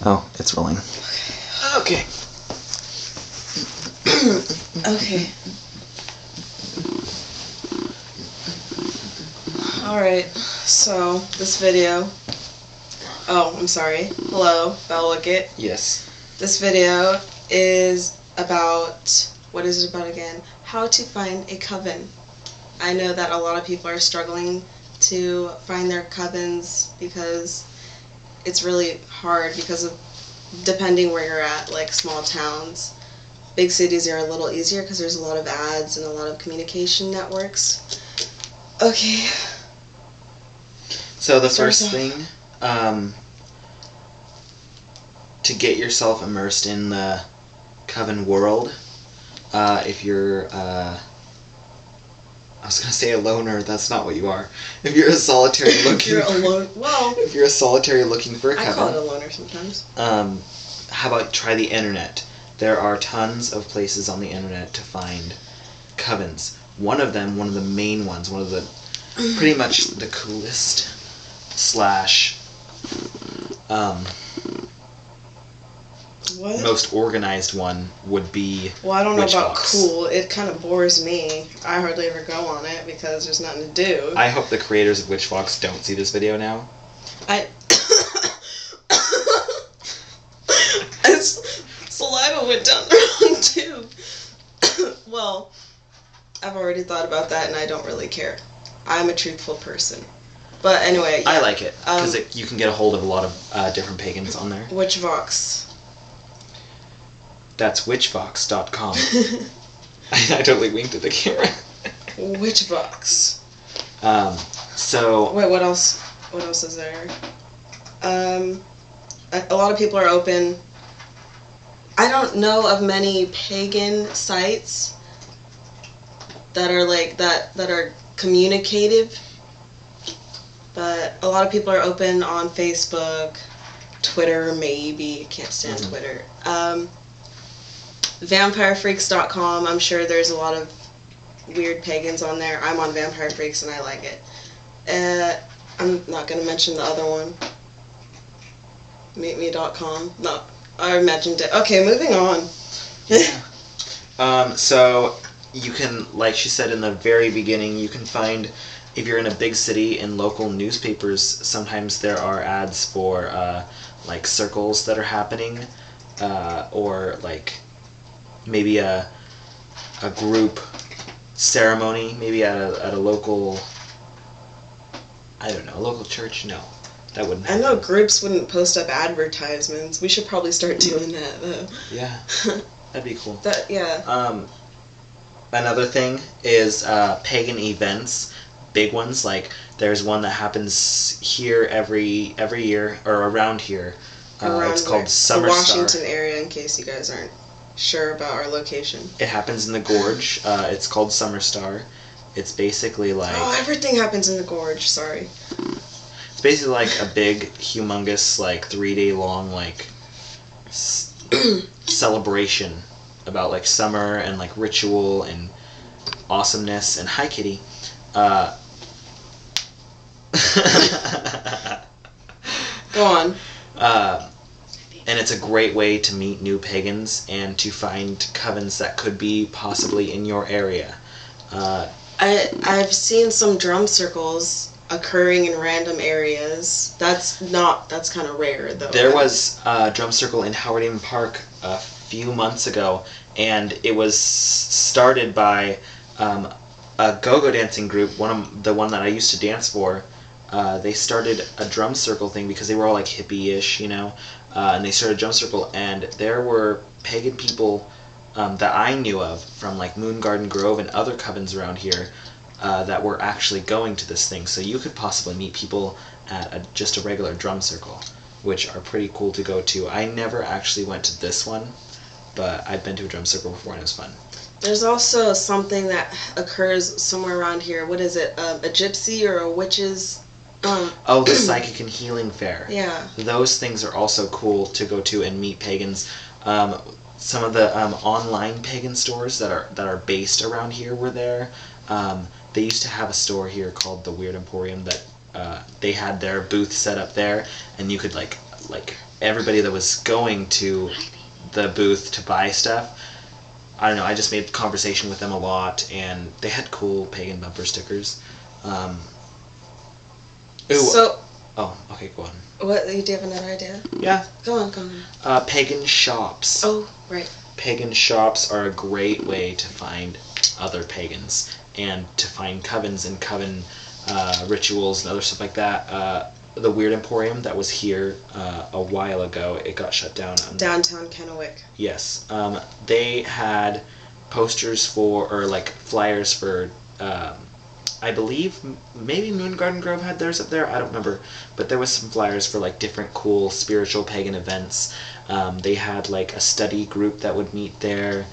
Oh, it's rolling. Okay. Okay. Alright, so this video... Oh, I'm sorry. Hello, Belwickett. Yes. This video is about... What is it about again? How to find a coven. I know that a lot of people are struggling to find their covens because it's really hard because of depending where you're at, like small towns. Big cities are a little easier because there's a lot of ads and a lot of communication networks. Okay. So the first thing, to get yourself immersed in the Coven world, if you're, I was going to say a loner, that's not what you are. If you're a solitary looking... If you're a solitary looking for a coven... I call it a loner sometimes. How about try the internet? There are tons of places on the internet to find covens. One of them, one of the main ones, one of the pretty much the coolest slash most organized one would be Well, I don't know about Witchbox. cool. It kind of bores me. I hardly ever go on it because there's nothing to do. I hope the creators of Witchbox don't see this video now. Saliva went down the wrong tube. Well, I've already thought about that and I don't really care. I'm a truthful person. But anyway, yeah. I like it because you can get a hold of a lot of different pagans on there. Witchbox. That's witchbox.com. I totally winked at the camera. Witchbox. So... Wait, what else? What else is there? A lot of people are open. I don't know of many pagan sites that are like that are communicative, but a lot of people are open on Facebook, Twitter, maybe. I can't stand Twitter. Vampirefreaks.com. I'm sure there's a lot of weird pagans on there. I'm on Vampire Freaks and I like it. I'm not going to mention the other one. Meetme.com. No, I mentioned it. Okay, moving on. So you can, like she said in the very beginning, you can find, if you're in a big city, in local newspapers, sometimes there are ads for like circles that are happening, or like maybe a group ceremony, maybe at a local, I don't know, a local church. No, that wouldn't happen. I know groups wouldn't post up advertisements. We should probably start doing that though. Yeah, that'd be cool. Yeah. Another thing is pagan events, big ones. Like there's one that happens here every year, or around here. It's called Summer the Star. Washington area, in case you guys aren't sure about our location. It happens in the gorge. It's called Summer Star. It's basically like... Oh, everything happens in the gorge, sorry. It's basically like a big, humongous, like 3-day long, like celebration about like summer and like ritual and awesomeness. And hi, kitty. Go on. And it's a great way to meet new pagans and to find covens that could be possibly in your area. I've seen some drum circles occurring in random areas. That's kind of rare though. There was a drum circle in Howard Eaton Park a few months ago, and it was started by a go-go dancing group, the one that I used to dance for. They started a drum circle thing because they were all like hippie-ish, you know, and they started a drum circle, and there were pagan people that I knew of from like Moon Garden Grove and other covens around here that were actually going to this thing. So you could possibly meet people at just a regular drum circle, which are pretty cool to go to. I never actually went to this one, but I've been to a drum circle before and it was fun. There's also something that occurs somewhere around here. What is it? A gypsy or a witch's... Oh, the Psychic and Healing Fair. Yeah. Those things are also cool to go to and meet pagans. Some of the online pagan stores that are based around here were there. They used to have a store here called the Weird Emporium that they had their booth set up there, and you could like like everybody that was going to the booth to buy stuff. I don't know. I just made conversation with them a lot, and they had cool pagan bumper stickers. So. Oh, okay. Go on. What? Do you have another idea? Yeah. Go on. Pagan shops. Oh, right. Pagan shops are a great way to find other pagans and to find covens and coven rituals and other stuff like that. The Weird Emporium that was here a while ago, it got shut down. Downtown Kennewick. Yes. They had posters or like flyers for, I believe maybe Moon Garden Grove had theirs up there. I don't remember. But there was some flyers for like different cool spiritual pagan events. They had like a study group that would meet there.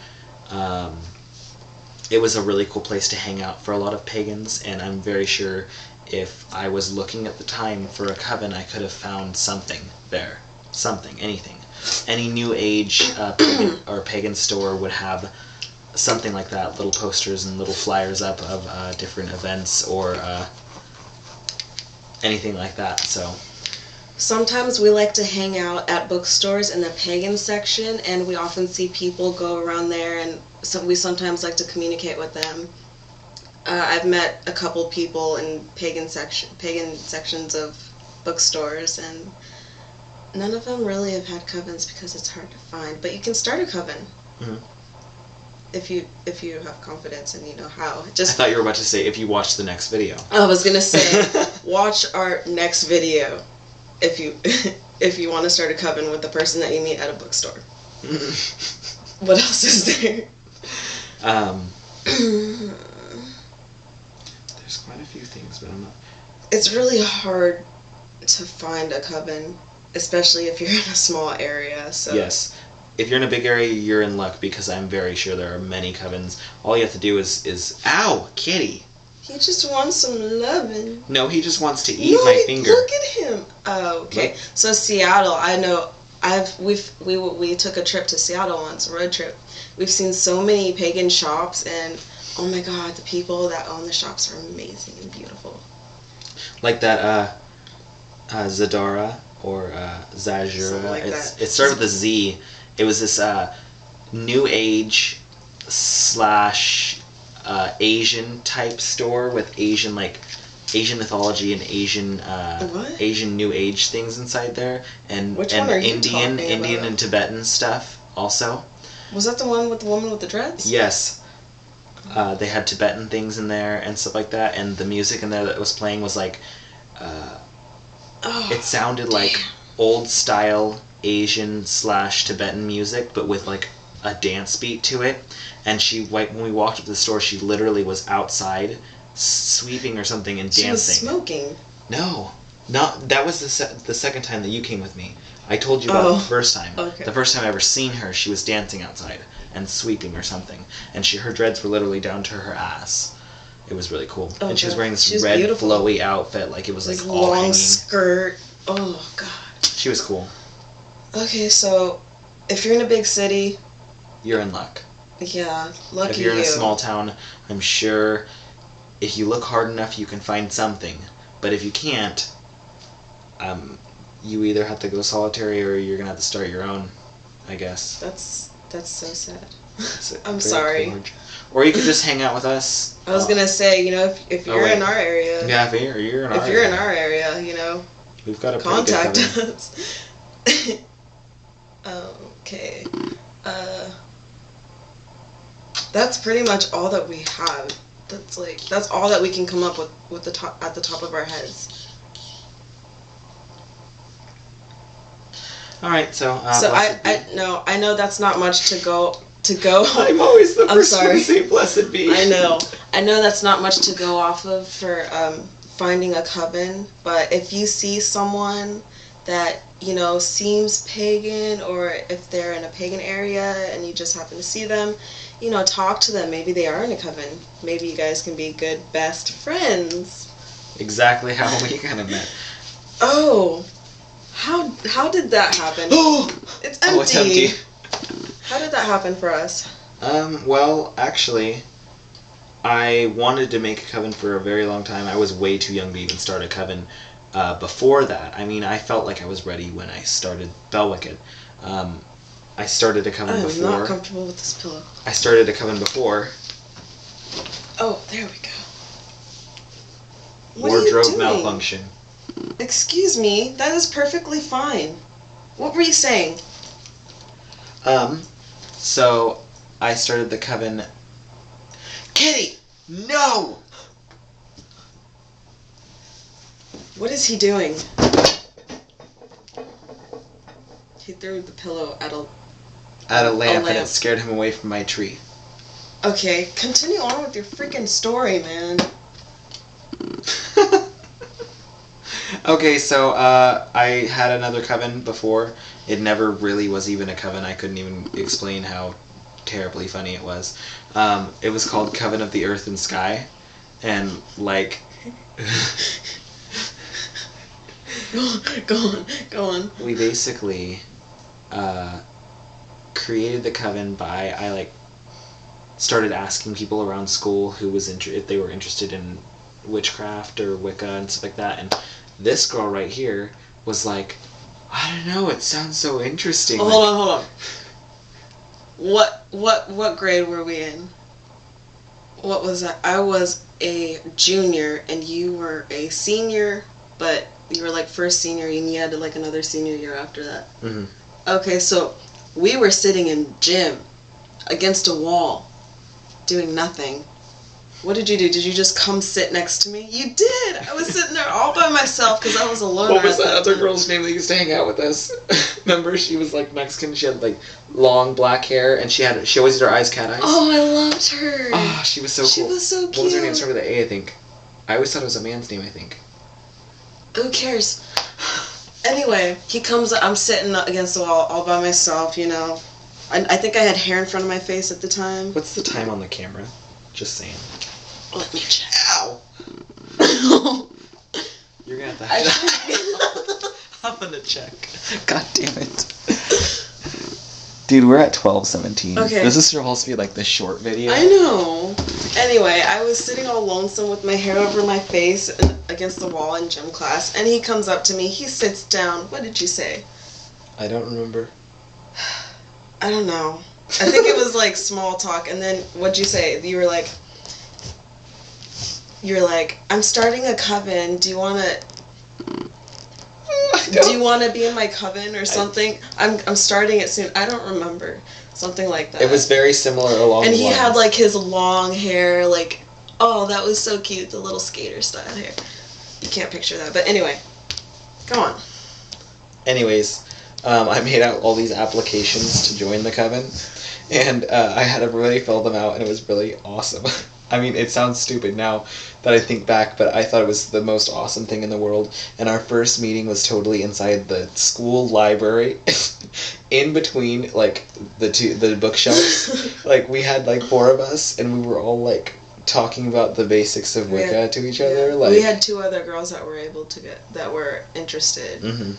It was a really cool place to hang out for a lot of pagans, and I'm very sure if I was looking at the time for a coven, I could have found something there. Something, anything. Any New Age pagan or pagan store would have something like that, little posters and little flyers up of different events or anything like that. So sometimes we like to hang out at bookstores in the pagan section, and we often see people go around there, and so we sometimes like to communicate with them. I've met a couple people in pagan sections of bookstores, and none of them really have had covens because it's hard to find. But you can start a coven. Mm-hmm. If you have confidence and you know how. I thought you were about to say if you watch the next video. I was gonna say watch our next video if you want to start a coven with the person that you meet at a bookstore. What else is there? There's quite a few things, but I'm not. It's really hard to find a coven, especially if you're in a small area. So yes. If you're in a big area, you're in luck, because I'm very sure there are many covens. All you have to do is ow, kitty. He just wants some loving. No, he just wants to eat my finger. Look at him. Oh, okay. Look. So Seattle, I know. We took a trip to Seattle once, a road trip. We've seen so many pagan shops, and oh my God, the people that own the shops are amazing and beautiful. Like that Zadara or Zajura. Like it started with a Z. It was this New Age / Asian type store with Asian mythology and Asian New Age things inside there, and Which one are you Indian about? and Tibetan stuff also. Was that the one with the woman with the dreads? Yes. They had Tibetan things in there and stuff like that, and the music in there that was playing was like it sounded like old style Asian / Tibetan music, but with like a dance beat to it. And when we walked up to the store, she literally was outside sweeping or something and dancing. She was smoking. No, that was the second time that you came with me. I told you about it the first time. Okay. The first time I ever seen her, she was dancing outside and sweeping or something, and her dreads were literally down to her ass. It was really cool. Oh, and she was wearing this was red beautiful. flowy outfit, like it was like all long hanging. skirt. Oh God. She was cool. Okay, so if you're in a big city, you're in luck. Yeah, lucky you. If you're in a small town, I'm sure if you look hard enough, you can find something. But if you can't, you either have to go solitary or you're gonna have to start your own, I guess. That's so sad. I'm sorry. Large. Or you could just hang out with us. I was gonna say, if you're in our area. Yeah, if you're in our area. in our area, we've got a contact us. Okay. That's pretty much all that we have. That's all that we can come up with at the top of our heads. All right, so I know that's not much to go. I'm always the first one to say blessed be. I know that's not much to go off of for finding a coven, but if you see someone that seems pagan, or if they're in a pagan area and you just happen to see them, talk to them. Maybe they are in a coven. Maybe you guys can be good best friends. Exactly how we kind of met. Oh, how did that happen? Oh, it's empty. Oh, it's empty. How did that happen for us? Well, actually, I wanted to make a coven for a very long time. I was way too young to even start a coven. before that. I mean, I felt like I was ready when I started Belwickett. I started a coven before. I'm not comfortable with this pillow. I started a coven before. Oh, there we go. What Wardrobe are you doing? malfunction. Excuse me, that is perfectly fine. What were you saying? So I started the coven. Kitty, no! What is he doing? He threw the pillow at a lamp, and it scared him away from my tree. Okay, continue on with your freaking story, man. Okay, so I had another coven before. It never really was even a coven. I couldn't even explain how terribly funny it was. It was called Coven of the Earth and Sky, and like. Go on. We basically created the coven by I started asking people around school who was if they were interested in witchcraft or Wicca and stuff like that, and this girl right here was like, I don't know, it sounds so interesting. Oh, hold on. What grade were we in? What was that? I was a junior and you were a senior, but you were like first senior and you had like another senior year after that. Mm-hmm. Okay, so we were sitting in gym against a wall doing nothing. What did you do? Did you just come sit next to me? You did! I was sitting there all by myself because I was alone. What was that other girl's name that used to hang out with us? Remember, she was like Mexican. She had like long black hair, and she always had her eyes cat eyes. Oh, I loved her. Oh, she was so cool. She was so cute. What was her name? Started with an A, I think. I always thought it was a man's name, I think. Who cares? Anyway, he comes. I'm sitting against the wall all by myself. You know, I think I had hair in front of my face at the time. What's the time on the camera? Just saying. Let me check. Ow! You're gonna have to. I'm gonna check. God damn it. Dude, we're at 12:17. Okay. This is supposed to be like the short video. I know. Anyway, I was sitting all lonesome with my hair over my face against the wall in gym class, and he comes up to me. He sits down. What did you say? I don't remember. I don't know. I think it was like small talk, and then what'd you say? You were like, I'm starting a coven. Do you want to be in my coven or something? I'm starting it soon. I don't remember. Something like that. It was very similar along the lines. And he had like his long hair, like, oh, that was so cute, the little skater style hair. You can't picture that, but anyway, go on. Anyways, I made out all these applications to join the coven, and I had everybody fill them out, and it was really awesome. I mean, it sounds stupid now that I think back, but I thought it was the most awesome thing in the world. And our first meeting was totally inside the school library, in between like the bookshelves. Like we had like 4 of us, and we were all like talking about the basics of Wicca to each other. Like we had 2 other girls that were interested. Mm-hmm.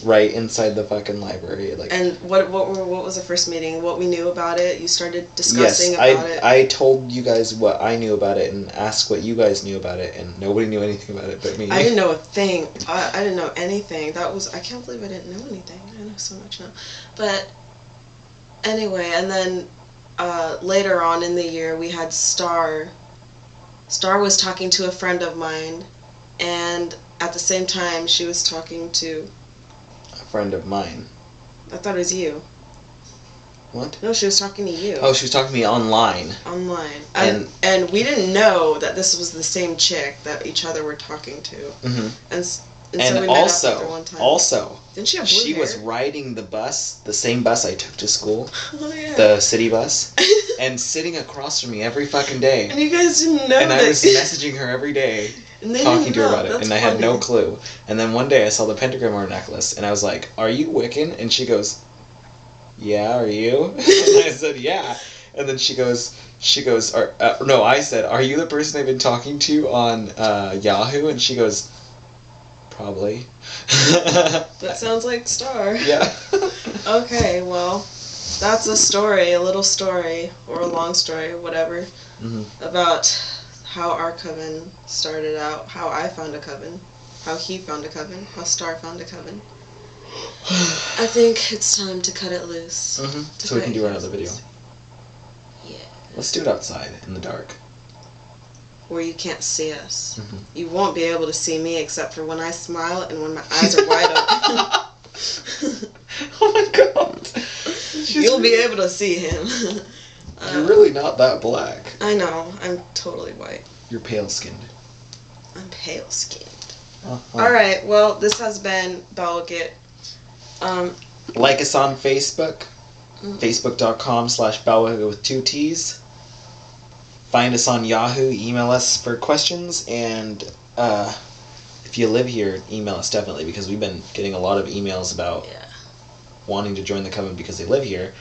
Right inside the fucking library, like. And what was the first meeting? What we knew about it? You started discussing about it. I told you guys what I knew about it and asked what you guys knew about it, and nobody knew anything about it but me. I didn't know a thing. I didn't know anything. I can't believe I didn't know anything. I know so much now. But anyway, and then later on in the year we had Star. Star was talking to a friend of mine, and at the same time she was talking to friend of mine. I thought it was you. What? No, she was talking to you. Oh, she was talking to me online. Online. And we didn't know that this was the same chick that each other were talking to. Mm-hmm. And so we met up with her one time. Also, didn't she have blue she hair? was riding the bus, the same bus I took to school. Oh, yeah. The city bus. And sitting across from me every fucking day. And you guys didn't know and that. I was messaging her every day. And they talking didn't to her know. about it, That's and I had funny. no clue. And then one day I saw the pentagram on her necklace, and I was like, "Are you Wiccan?" And she goes, "Yeah, are you?" And I said, "Yeah." And then she goes, no, I said, "Are you the person I've been talking to on Yahoo?" And she goes, "Probably." That sounds like Star. Yeah. Okay, well, that's a story, a little story, or a long story, whatever, Mm-hmm. about how our coven started out, how I found a coven. how he found a coven, how Star found a coven. I think it's time to cut it loose. Mm-hmm. So we can do another video. Yeah. Let's do it outside in the dark. Where you can't see us. Mm-hmm. You won't be able to see me except for when I smile and when my eyes are wide open. Oh my god. You'll be able to see him. You're really not that black. I know. I'm totally white. You're pale skinned. I'm pale skinned. Uh-huh. Alright, well, this has been Belwickett. Like us on Facebook. Facebook.com/Belwickett with 2 T's. Find us on Yahoo. Email us for questions. And if you live here, email us definitely, because we've been getting a lot of emails about wanting to join the Coven because they live here.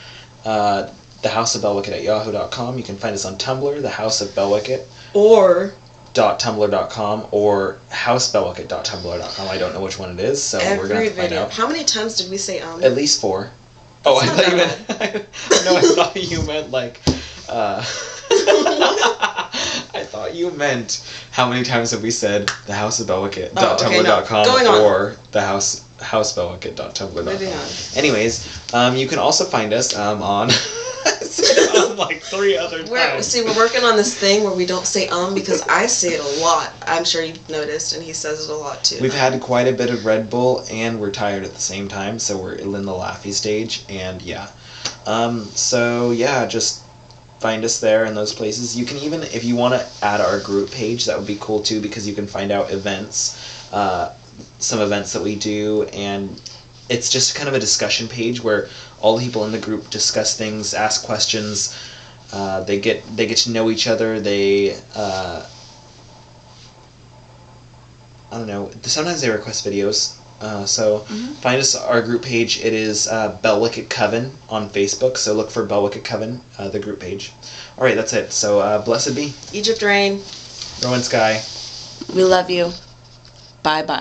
thehouseofbelwickett@yahoo.com. You can find us on Tumblr, thehouseofbelwickett. Or .tumblr.com or housebelwickett.tumblr.com. I don't know which one it is, so we're gonna have to find out. How many times did we say At least 4. Oh, I thought you meant. No, I thought you meant like. I thought you meant how many times have we said the house of Belwickett.tumblr.com or the housebelwickett.tumblr.com. Moving on. Anyways, you can also find us on. On like 3 other times. We're working on this thing where we don't say because I say it a lot. I'm sure you've noticed, and he says it a lot too. We've had quite a bit of Red Bull, and we're tired at the same time, so we're in the laughy stage, and yeah. So yeah, just find us there in those places. You can even, if you want to add our group page, that would be cool too, because you can find out events, some events that we do, and it's just kind of a discussion page where all the people in the group discuss things, ask questions. They get to know each other. They I don't know. Sometimes they request videos. Find us our group page. It is Belwickett Coven on Facebook. So look for Belwickett Coven, the group page. All right, that's it. So blessed be Egypt Rain. Rowan Sky. We love you. Bye bye.